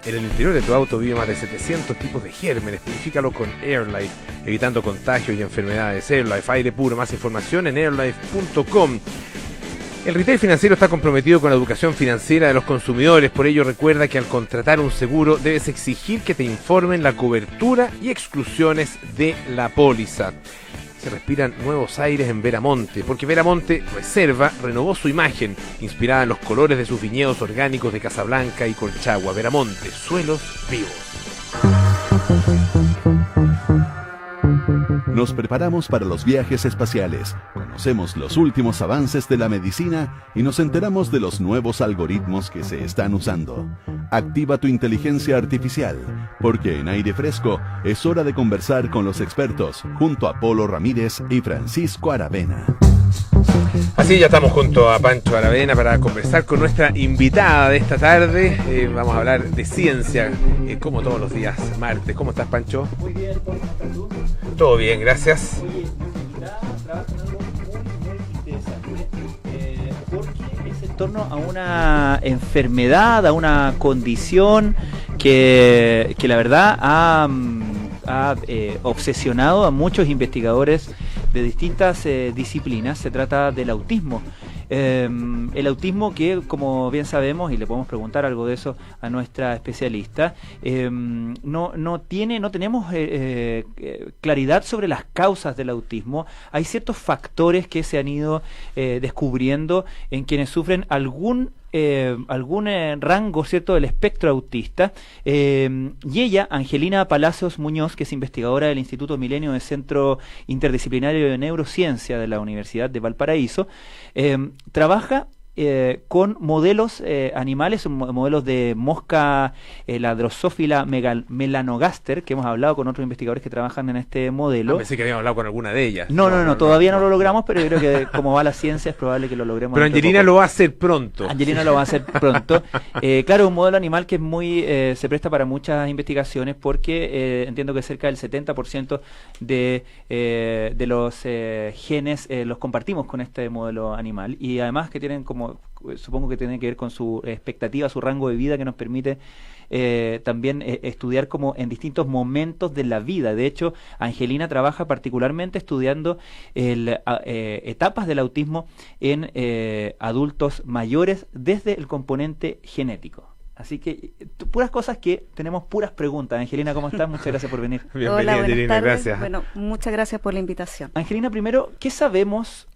En el interior de tu auto vive más de 700 tipos de gérmenes. Purifícalo con AirLife, evitando contagios y enfermedades. AirLife, aire puro. Más información en airlife.com. El retail financiero está comprometido con la educación financiera de los consumidores. Por ello, recuerda que al contratar un seguro debes exigir que te informen la cobertura y exclusiones de la póliza. Se respiran nuevos aires en Veramonte, porque Veramonte Reserva renovó su imagen, inspirada en los colores de sus viñedos orgánicos de Casablanca y Colchagua. Veramonte, suelos vivos. Nos preparamos para los viajes espaciales, conocemos los últimos avances de la medicina y nos enteramos de los nuevos algoritmos que se están usando. Activa tu inteligencia artificial, porque en Aire Fresco es hora de conversar con los expertos, junto a Polo Ramírez y Francisco Aravena. Así ya estamos junto a Pancho Aravena para conversar con nuestra invitada de esta tarde. Vamos a hablar de ciencia, como todos los días martes. ¿Cómo estás, Pancho? Muy bien, ¿cómo estás tú? Todo bien, gracias. Oye, trabajo en algo muy interesante, porque es en torno a una enfermedad, a una condición que la verdad ha obsesionado a muchos investigadores de distintas disciplinas. Se trata del autismo. El autismo que, como bien sabemos, y le podemos preguntar algo de eso a nuestra especialista, no tenemos claridad sobre las causas del autismo. Hay ciertos factores que se han ido descubriendo en quienes sufren algún rango, ¿cierto?, del espectro autista, y ella, Angelina Palacios Muñoz, que es investigadora del Instituto Milenio del Centro Interdisciplinario de Neurociencia de la Universidad de Valparaíso, trabaja con modelos animales, modelos de mosca, la Drosophila melanogaster, que hemos hablado con otros investigadores que trabajan en este modelo. Pensé que habíamos hablado con alguna de ellas. No, todavía no lo logramos, pero yo creo que como va la ciencia es probable que lo logremos. Pero Angelina lo va a hacer pronto. Angelina lo va a hacer pronto. Claro, un modelo animal que es muy se presta para muchas investigaciones porque entiendo que cerca del 70% de los genes los compartimos con este modelo animal, y además que tienen supongo que tiene que ver con su expectativa, su rango de vida, que nos permite también estudiar como en distintos momentos de la vida. De hecho, Angelina trabaja particularmente estudiando etapas del autismo en adultos mayores desde el componente genético. Así que puras cosas que tenemos, puras preguntas. Angelina, ¿cómo estás? Muchas gracias por venir. Bienvenida, Hola, buenas Angelina, tardes. gracias. Bueno, muchas gracias por la invitación. Angelina, primero, ¿qué sabemos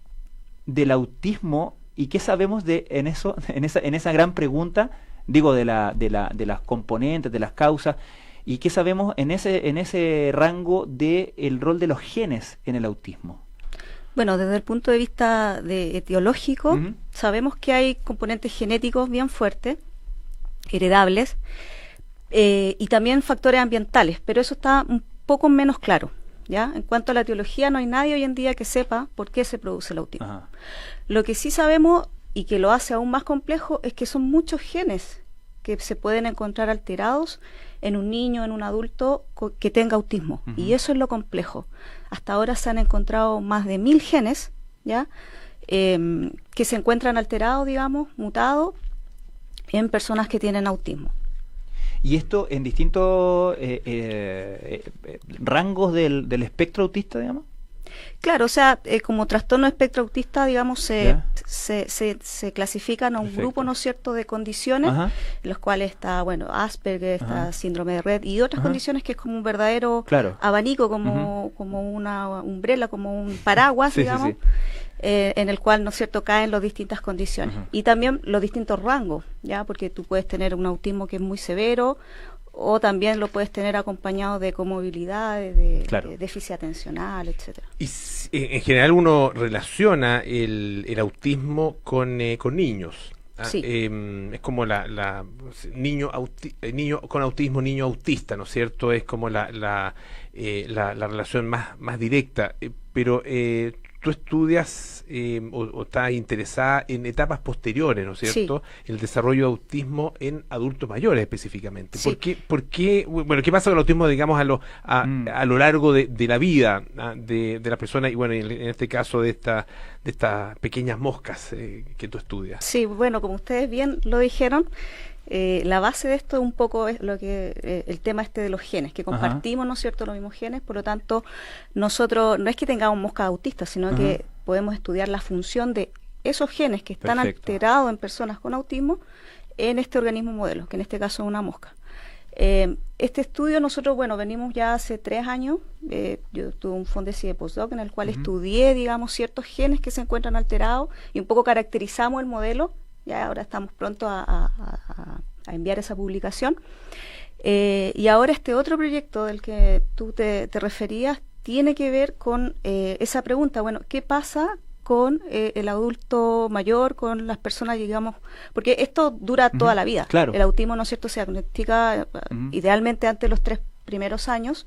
del autismo y qué sabemos en esa gran pregunta, digo, de las componentes, de las causas, y qué sabemos en ese rango del rol de los genes en el autismo? Bueno, desde el punto de vista etiológico, sabemos que hay componentes genéticos bien fuertes, heredables, y también factores ambientales, pero eso está un poco menos claro, ¿ya? En cuanto a la etiología, no hay nadie hoy en día que sepa por qué se produce el autismo. Ajá. Lo que sí sabemos, y que lo hace aún más complejo, es que son muchos genes que se pueden encontrar alterados en un niño, en un adulto que tenga autismo. Y eso es lo complejo. Hasta ahora se han encontrado más de 1000 genes, ¿ya? Que se encuentran alterados, digamos, mutados en personas que tienen autismo. ¿Y esto en distintos rangos del espectro autista, digamos? Claro, o sea, como trastorno espectro autista, digamos, se clasifican a un grupo, ¿no es cierto?, de condiciones, en los cuales está, bueno, Asperger, está síndrome de Rett y otras condiciones que es como un verdadero abanico, como una umbrella, como un paraguas, digamos, en el cual, ¿no es cierto?, caen las distintas condiciones. Y también los distintos rangos, ¿ya? Porque tú puedes tener un autismo que es muy severo, o también lo puedes tener acompañado de comorbilidades, de déficit atencional, etcétera. Y en general uno relaciona el autismo con niños. Sí. Es como niño con autismo, niño autista, ¿no es cierto? Es como la relación más directa. Pero tú estudias o estás interesada en etapas posteriores, ¿no es cierto? Sí. El desarrollo de autismo en adultos mayores específicamente. Sí. ¿Por qué? Bueno, ¿qué pasa con el autismo, digamos, a lo largo de la vida de la persona? Y bueno, en este caso de estas pequeñas moscas que tú estudias. Sí, bueno, como ustedes bien lo dijeron, La base de esto es un poco es lo que el tema de los genes, que compartimos, ¿no es cierto?, los mismos genes, por lo tanto, nosotros no es que tengamos moscas autistas, sino que podemos estudiar la función de esos genes que están alterados en personas con autismo en este organismo modelo, que en este caso es una mosca. Este estudio nosotros, bueno, venimos ya hace 3 años, yo tuve un Fondesit de postdoc en el cual estudié, digamos, ciertos genes que se encuentran alterados y un poco caracterizamos el modelo. Ya ahora estamos pronto a enviar esa publicación. Y ahora este otro proyecto del que tú te referías tiene que ver con esa pregunta, bueno, ¿qué pasa con el adulto mayor, con las personas, digamos, porque esto dura toda la vida. Claro. El autismo, ¿no es cierto?, se diagnostica idealmente antes de los 3 primeros años,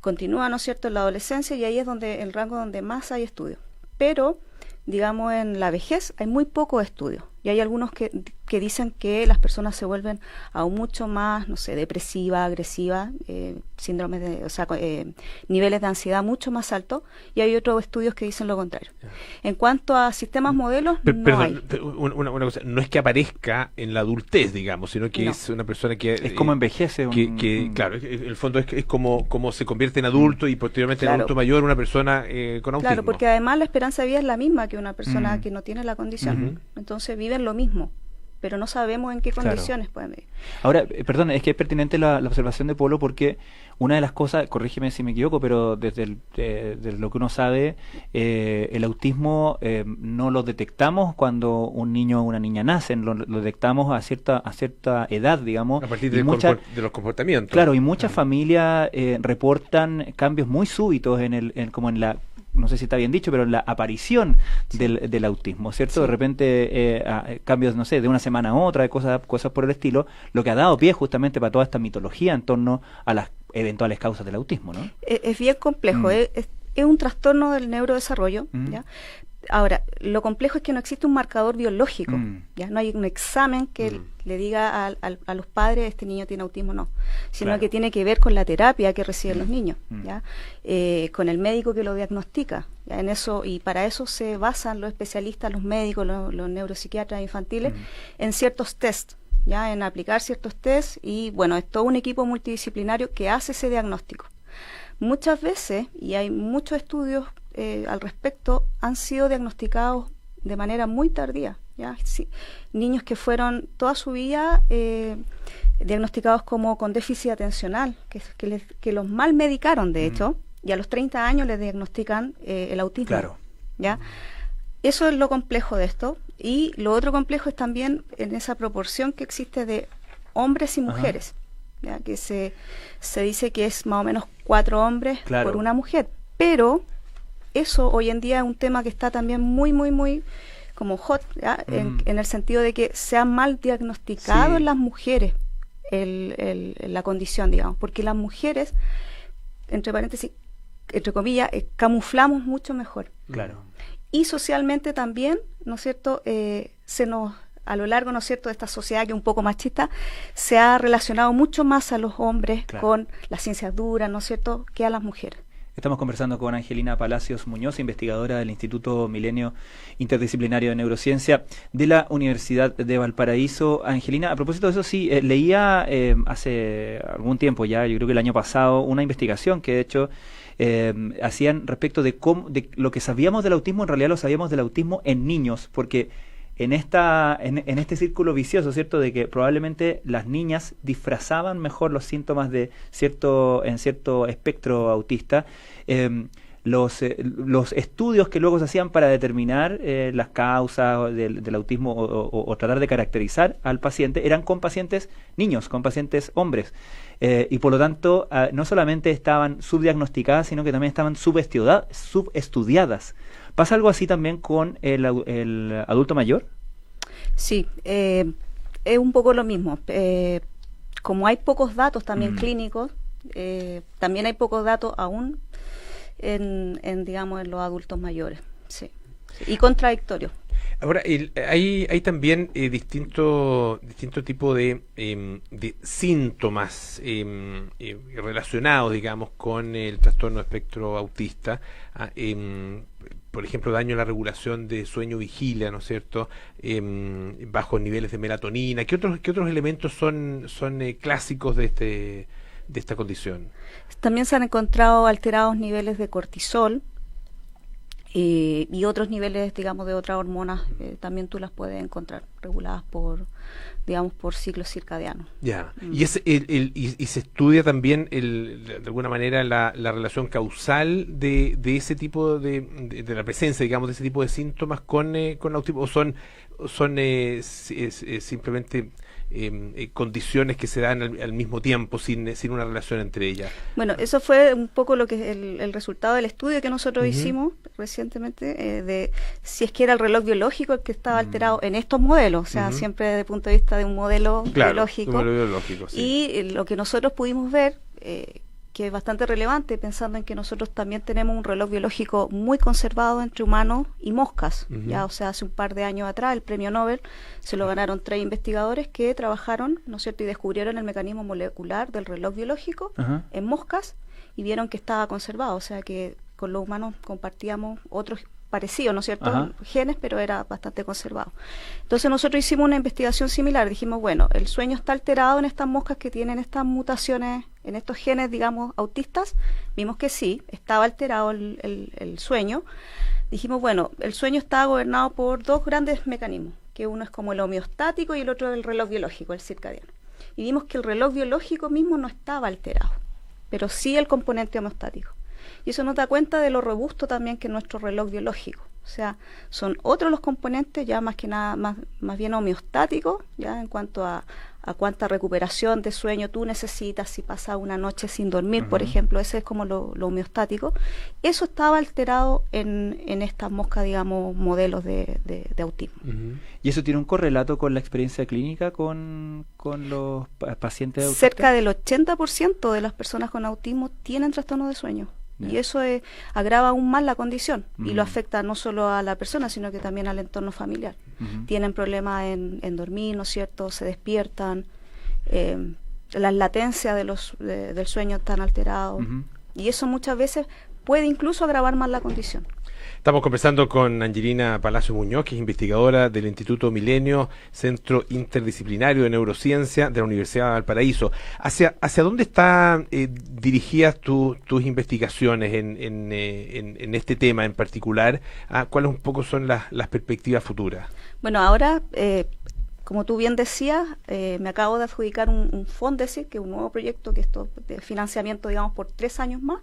continúa, ¿no es cierto?, en la adolescencia y ahí es donde el rango donde más hay estudios. Pero, digamos, en la vejez hay muy pocos estudios. Y hay algunos que dicen que las personas se vuelven aún mucho más, no sé, depresiva, agresiva, síndromes de, o sea, niveles de ansiedad mucho más altos, y hay otros estudios que dicen lo contrario. En cuanto a sistemas modelos, perdón, una cosa, no es que aparezca en la adultez, digamos, sino que es una persona que... Es como envejece. Claro, el fondo es como se convierte en adulto y posteriormente en adulto mayor una persona con autismo. Claro, porque además la esperanza de vida es la misma que una persona que no tiene la condición. Entonces viven lo mismo, pero no sabemos en qué condiciones pueden vivir. Ahora, perdón, es que es pertinente la observación de Polo porque una de las cosas, corrígeme si me equivoco, pero desde lo que uno sabe, el autismo no lo detectamos cuando un niño o una niña nacen, lo detectamos a cierta edad, digamos. A partir de los comportamientos. Claro, y muchas familias reportan cambios muy súbitos como en la, no sé si está bien dicho, pero la aparición del autismo, ¿cierto? Sí. De repente cambios, no sé, de una semana a otra, cosas por el estilo, lo que ha dado pie justamente para toda esta mitología en torno a las eventuales causas del autismo, ¿no? Es bien complejo, es un trastorno del neurodesarrollo, ¿ya? Ahora, lo complejo es que no existe un marcador biológico, ¿ya? No hay un examen que le diga a los padres este niño tiene autismo, no, sino que tiene que ver con la terapia que reciben los niños, ¿ya? Con el médico que lo diagnostica, ¿ya? En eso, y para eso se basan los especialistas, los médicos, los neuropsiquiatras infantiles, en ciertos tests, ya, en aplicar ciertos tests, y bueno, es todo un equipo multidisciplinario que hace ese diagnóstico. Muchas veces, y hay muchos estudios al respecto, han sido diagnosticados de manera muy tardía, ¿ya? Sí, niños que fueron toda su vida diagnosticados como con déficit atencional, que los mal medicaron, de hecho, y a los 30 años les diagnostican el autismo. Claro. ¿Ya? Eso es lo complejo de esto, y lo otro complejo es también en esa proporción que existe de hombres y mujeres, ¿ya? Que se dice que es más o menos 4 hombres por una mujer, pero eso hoy en día es un tema que está también muy, muy, muy como hot, ¿ya? En el sentido de que se ha mal diagnosticado en las mujeres la condición, digamos, porque las mujeres, entre paréntesis, entre comillas, camuflamos mucho mejor. Claro. Y socialmente también, ¿no es cierto?, se nos, a lo largo, ¿no es cierto?, de esta sociedad que es un poco machista, se ha relacionado mucho más a los hombres con las ciencias duras, ¿no es cierto?, que a las mujeres. Estamos conversando con Angelina Palacios Muñoz, investigadora del Instituto Milenio Interdisciplinario de Neurociencia de la Universidad de Valparaíso. Angelina, a propósito de eso, sí, leía hace algún tiempo ya, yo creo que el año pasado, una investigación que de hecho hacían respecto de lo que sabíamos del autismo, en realidad lo sabíamos del autismo en niños, porque en este círculo vicioso, ¿cierto?, de que probablemente las niñas disfrazaban mejor los síntomas de cierto espectro autista. Los estudios que luego se hacían para determinar las causas del autismo o tratar de caracterizar al paciente eran con pacientes niños, con pacientes hombres. Y por lo tanto, no solamente estaban subdiagnosticadas, sino que también estaban subestudiadas. ¿Pasa algo así también con el adulto mayor? Sí, es un poco lo mismo. Como hay pocos datos también clínicos, también hay pocos datos aún digamos, en los adultos mayores. Sí. Y contradictorios. Ahora, hay también distinto tipo de síntomas relacionados, digamos, con el trastorno de espectro autista. por ejemplo, daño a la regulación de sueño-vigilia, ¿no es cierto? Bajos niveles de melatonina. ¿Qué otros elementos son clásicos de esta condición? También se han encontrado alterados niveles de cortisol y otros niveles, digamos, de otras hormonas. También tú las puedes encontrar reguladas por ciclos circadianos. Ya. Y se estudia también de alguna manera la relación causal de ese tipo de la presencia, digamos, de ese tipo de síntomas con autismo, o son simplemente condiciones que se dan al mismo tiempo sin una relación entre ellas. Bueno, eso fue un poco lo que el resultado del estudio que nosotros hicimos recientemente, de si es que era el reloj biológico el que estaba alterado en estos modelos, o sea, siempre desde el punto de vista de un modelo biológico. Un modelo biológico, sí. Y lo que nosotros pudimos ver, que es bastante relevante, pensando en que nosotros también tenemos un reloj biológico muy conservado entre humanos y moscas. Ya, o sea, hace un par de años atrás el premio Nobel se lo ganaron 3 investigadores que trabajaron, ¿no es cierto?, y descubrieron el mecanismo molecular del reloj biológico en moscas y vieron que estaba conservado, o sea que con los humanos compartíamos otros parecido, ¿no es cierto?, genes, pero era bastante conservado. Entonces nosotros hicimos una investigación similar, dijimos, bueno, el sueño está alterado en estas moscas que tienen estas mutaciones, en estos genes, digamos, autistas. Vimos que sí, estaba alterado el sueño. Dijimos, bueno, el sueño está gobernado por 2 grandes mecanismos, que uno es como el homeostático y el otro el reloj biológico, el circadiano. Y vimos que el reloj biológico mismo no estaba alterado, pero sí el componente homeostático. Y eso nos da cuenta de lo robusto también que es nuestro reloj biológico. O sea, son otros los componentes, ya más que nada, más bien homeostáticos, ya en cuanto a cuánta recuperación de sueño tú necesitas si pasas una noche sin dormir, por ejemplo. Ese es como lo homeostático. Eso estaba alterado en estas moscas, digamos, modelos de autismo. ¿Y eso tiene un correlato con la experiencia clínica con los pacientes autistas? Cerca del 80% de las personas con autismo tienen trastorno de sueño. Y eso agrava aún más la condición y lo afecta no solo a la persona, sino que también al entorno familiar. Tienen problemas en dormir, ¿no es cierto? Se despiertan, las latencias del sueño están alterados y eso muchas veces puede incluso agravar más la condición. Estamos conversando con Angelina Palacio Muñoz, que es investigadora del Instituto Milenio, Centro Interdisciplinario de Neurociencia de la Universidad de Valparaíso. ¿Hacia dónde están dirigidas tus investigaciones en este tema en particular? ¿Cuáles un poco son las perspectivas futuras? Bueno, ahora, como tú bien decías, me acabo de adjudicar un FONDESI, que es un nuevo proyecto que esto de financiamiento, digamos, por 3 años más,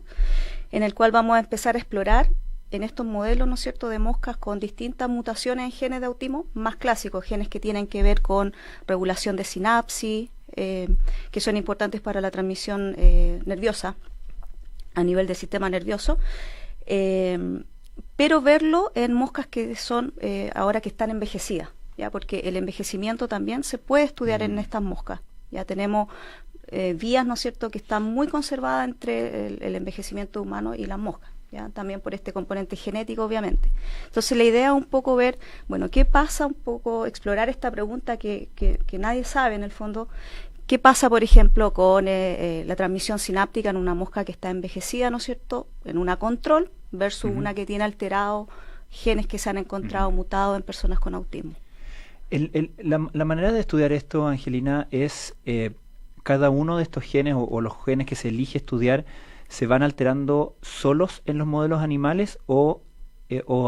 en el cual vamos a empezar a explorar en estos modelos, ¿no es cierto?, de moscas con distintas mutaciones en genes de autismo más clásicos, genes que tienen que ver con regulación de sinapsis, que son importantes para la transmisión nerviosa a nivel del sistema nervioso, pero verlo en moscas que son ahora que están envejecidas, ya, porque el envejecimiento también se puede estudiar en estas moscas. Ya tenemos vías, ¿no es cierto?, que están muy conservadas entre el envejecimiento humano y las moscas. ¿Ya? También por este componente genético, obviamente. Entonces la idea es un poco ver, bueno, qué pasa, un poco explorar esta pregunta que nadie sabe en el fondo, qué pasa, por ejemplo, con la transmisión sináptica en una mosca que está envejecida, ¿no es cierto?, en una control, versus una que tiene alterados genes que se han encontrado mutados en personas con autismo. La manera de estudiar esto, Angelina, es cada uno de estos genes o los genes que se elige estudiar, ¿se van alterando solos en los modelos animales o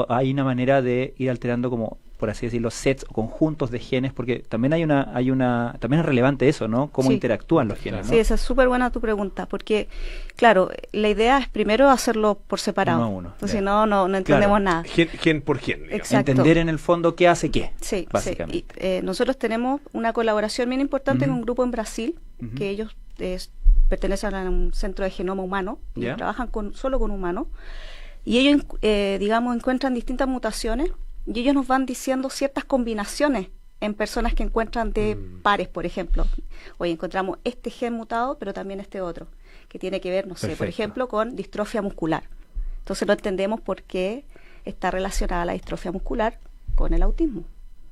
hay una manera de ir alterando, como por así decirlo, sets o conjuntos de genes? Porque también también es relevante eso, ¿no? Cómo interactúan los genes, ¿no? Sí, esa es súper buena tu pregunta, porque, claro, la idea es primero hacerlo por separado. Uno a uno. Entonces, si no entendemos nada. Gen por gen. Exacto. Entender en el fondo qué hace qué, sí, básicamente. Sí. Y, nosotros tenemos una colaboración bien importante con un grupo en Brasil, que ellos pertenecen a un centro de genoma humano y trabajan solo con humanos, y ellos, digamos, encuentran distintas mutaciones y ellos nos van diciendo ciertas combinaciones en personas que encuentran de pares, por ejemplo. Hoy encontramos este gen mutado, pero también este otro, que tiene que ver, no sé, por ejemplo, con distrofia muscular. Entonces no entendemos por qué está relacionada la distrofia muscular con el autismo.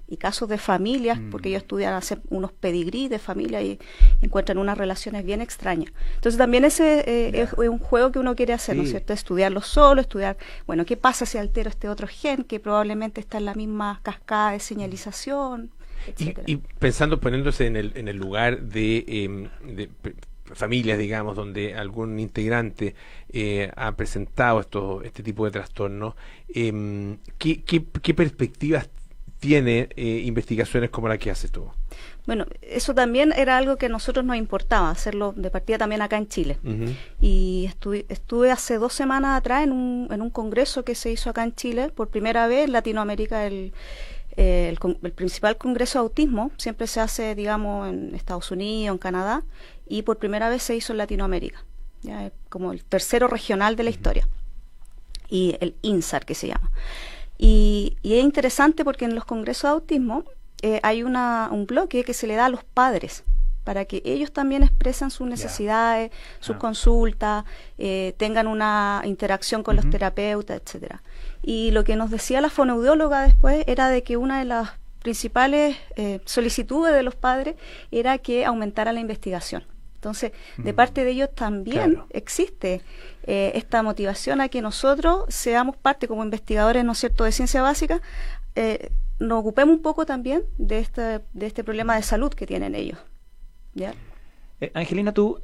y casos de familias, porque ellos estudian hacer unos pedigrí de familia y encuentran unas relaciones bien extrañas. Entonces también ese es un juego que uno quiere hacer, ¿no es cierto? Estudiarlo solo, estudiar, bueno, ¿qué pasa si altero este otro gen que probablemente está en la misma cascada de señalización, etcétera? Y pensando, poniéndose en el lugar de familias, digamos, donde algún integrante ha presentado este tipo de trastornos, ¿qué perspectivas tiene investigaciones como la que haces tú? Bueno, eso también era algo que a nosotros nos importaba, hacerlo de partida también acá en Chile. Y estuve hace 2 semanas atrás en un congreso que se hizo acá en Chile, por primera vez en Latinoamérica, el principal congreso de autismo. Siempre se hace, digamos, en Estados Unidos, en Canadá, y por primera vez se hizo en Latinoamérica, ya, como el tercero regional de la historia, y el INSAR que se llama. Y es interesante porque en los congresos de autismo hay un bloque que se le da a los padres para que ellos también expresen sus necesidades, sus consultas, tengan una interacción con los terapeutas, etcétera. Y lo que nos decía la fonoaudióloga después era de que una de las principales solicitudes de los padres era que aumentara la investigación. Entonces, de parte de ellos también existe esta motivación a que nosotros seamos parte como investigadores, ¿no es cierto?, de ciencia básica, nos ocupemos un poco también de este problema de salud que tienen ellos. ¿Ya? Angelina, tú,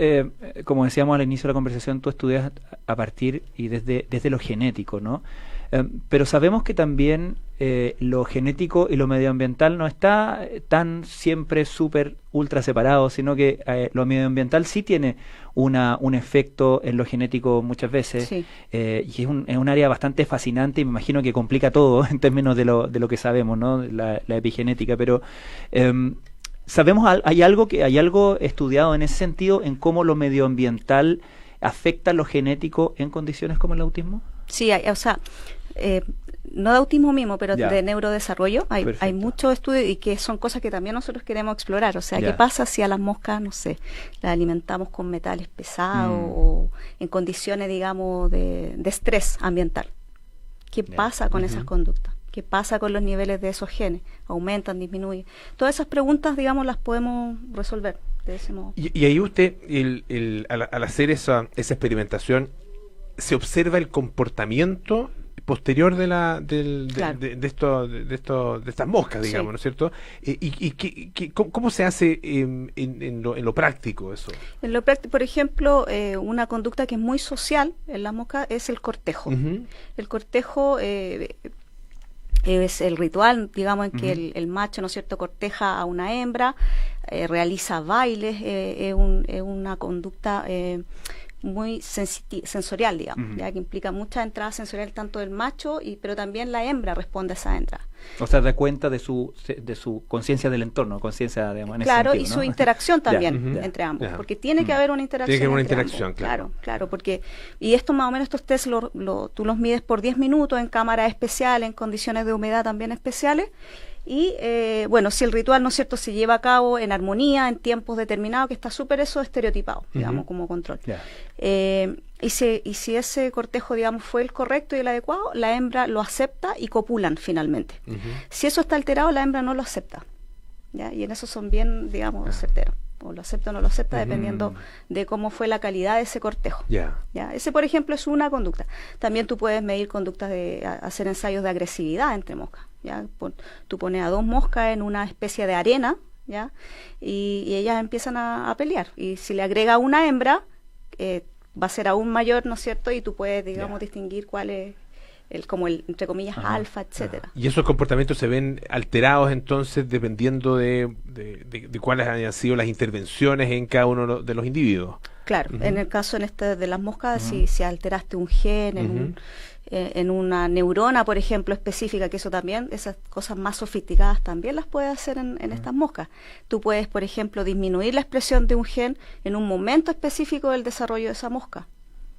como decíamos al inicio de la conversación, tú estudias a partir y desde lo genético, ¿no? Pero sabemos que también lo genético y lo medioambiental no está tan siempre súper ultra separado, sino que lo medioambiental sí tiene un efecto en lo genético muchas veces, y es un área bastante fascinante y me imagino que complica todo en términos de lo que sabemos, ¿no? La epigenética, pero sabemos, hay algo estudiado en ese sentido, en cómo lo medioambiental afecta lo genético en condiciones como el autismo. Sí, o sea, no de autismo mismo, pero de neurodesarrollo. Hay muchos estudios y que son cosas que también nosotros queremos explorar. O sea, ¿qué pasa si a las moscas, no sé, las alimentamos con metales pesados o en condiciones, digamos, de estrés ambiental? ¿Qué pasa con esas conductas? ¿Qué pasa con los niveles de esos genes? ¿Aumentan, disminuyen? Todas esas preguntas, digamos, las podemos resolver de ese modo. Y ahí usted, al hacer esa experimentación, ¿se observa el comportamiento posterior de estas moscas, digamos, ¿no es cierto? ¿Cómo se hace en lo práctico eso? En lo práctico, por ejemplo, una conducta que es muy social en las moscas es el cortejo. El cortejo es el ritual, digamos, en que el macho, ¿no es cierto?, corteja a una hembra, realiza bailes, es una conducta muy sensorial, digamos, ya que implica mucha entrada sensorial tanto del macho, pero también la hembra responde a esa entrada. O sea, da cuenta de su conciencia del entorno, conciencia, digamos, en ese claro, sentido, y ¿no? su interacción también entre ambos, porque tiene que haber una interacción. Tiene que haber una entre interacción, ambos. Claro, porque, y esto más o menos, estos test tú los mides por 10 minutos en cámaras especiales, en condiciones de humedad también especiales. Y bueno, si el ritual, ¿no es cierto?, se lleva a cabo en armonía, en tiempos determinados, que está súper eso estereotipado, digamos, como control. Y si ese cortejo, digamos, fue el correcto y el adecuado, la hembra lo acepta y copulan finalmente. Si eso está alterado, la hembra no lo acepta, ¿ya? Y en eso son bien, digamos, certeros. O lo acepta o no lo acepta, dependiendo de cómo fue la calidad de ese cortejo. ¿Ya? Ese, por ejemplo, es una conducta. También tú puedes medir conductas hacer ensayos de agresividad entre moscas. ¿Ya? Tú pones a 2 moscas en una especie de arena, ¿ya? Y ellas empiezan a pelear. Y si le agrega una hembra, va a ser aún mayor, ¿no es cierto? Y tú puedes, digamos, distinguir cuál es entre comillas, alfa, etcétera. Y esos comportamientos se ven alterados entonces dependiendo de cuáles hayan sido las intervenciones en cada uno de los individuos. Claro, en el caso de las moscas, si alteraste un gen en una neurona, por ejemplo, específica, que eso también, esas cosas más sofisticadas también las puedes hacer en estas moscas. Tú puedes, por ejemplo, disminuir la expresión de un gen en un momento específico del desarrollo de esa mosca.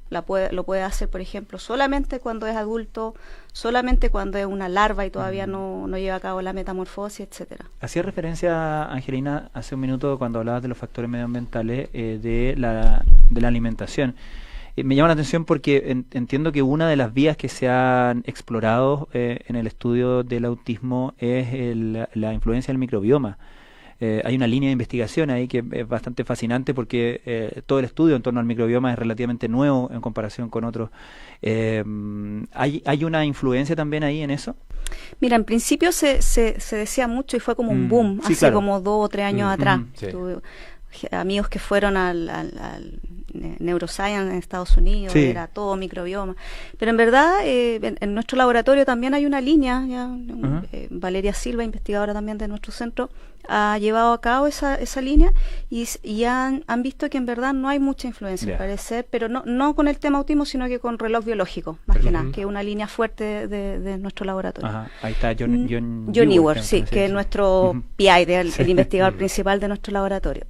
Lo puede hacer, por ejemplo, solamente cuando es adulto, solamente cuando es una larva y todavía no lleva a cabo la metamorfosis, etcétera. Hacía referencia, Angelina, hace un minuto cuando hablabas de los factores medioambientales, de la alimentación. Me llama la atención porque entiendo que una de las vías que se han explorado en el estudio del autismo es la influencia del microbioma. Hay una línea de investigación ahí que es bastante fascinante porque todo el estudio en torno al microbioma es relativamente nuevo en comparación con otros. ¿Hay una influencia también ahí en eso? Mira, en principio se decía mucho y fue como un boom, sí, hace claro. como 2 o 3 años atrás. Sí. Tuve amigos que fueron al Neuroscience en Estados Unidos, sí. Era todo microbioma. Pero en verdad, en nuestro laboratorio también hay una línea, Valeria Silva, investigadora también de nuestro centro, ha llevado a cabo esa línea y han visto que en verdad no hay mucha influencia, al parecer, pero no con el tema autismo, sino que con reloj biológico, más que nada, que es una línea fuerte de nuestro laboratorio. Ajá. Ahí está John Ewert, sí, que es nuestro PI, el investigador principal de nuestro laboratorio.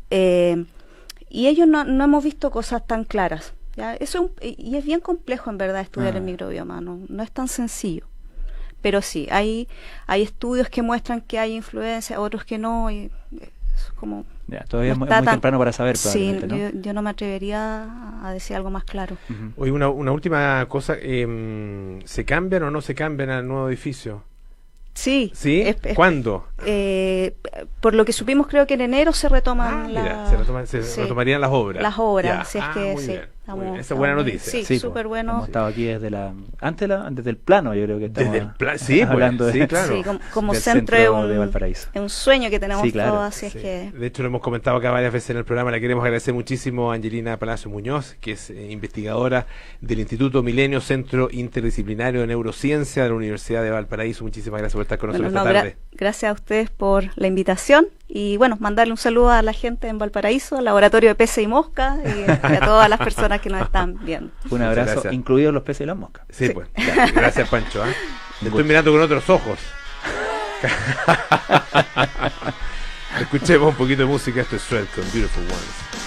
Y ellos no hemos visto cosas tan claras. ¿Ya? Y es bien complejo en verdad estudiar el microbioma, no es tan sencillo. Pero sí, hay estudios que muestran que hay influencia, otros que no, y es como... todavía es muy temprano para saber. Sí, ¿no? Yo no me atrevería a decir algo más claro. Oye, una última cosa, ¿se cambian o no se cambian al nuevo edificio? Sí. ¿Sí? ¿Cuándo? Por lo que supimos, creo que en enero se retoman se retomarían las obras. Las obras, si es que muy sí. bien. Esa es buena noticia. Sí, súper bueno. Hemos estado aquí desde desde el plano, yo creo que estamos desde el plano, sí, hablando sí, claro. Sí, como centro de Valparaíso. Es un sueño que tenemos todos, así sí. es que... De hecho, lo hemos comentado acá varias veces en el programa. Le queremos agradecer muchísimo a Angelina Palacio Muñoz, que es investigadora del Instituto Milenio, Centro Interdisciplinario de Neurociencia de la Universidad de Valparaíso. Muchísimas gracias por estar con nosotros esta tarde. Gracias a ustedes por la invitación y bueno, mandarle un saludo a la gente en Valparaíso, al laboratorio de peces y moscas y a todas las personas que nos están viendo. Un abrazo, incluidos los peces y las moscas. Sí, pues. Gracias, Pancho. Te estoy mirando con otros ojos. Escuchemos un poquito de música. Esto es Shrek con Beautiful Ones.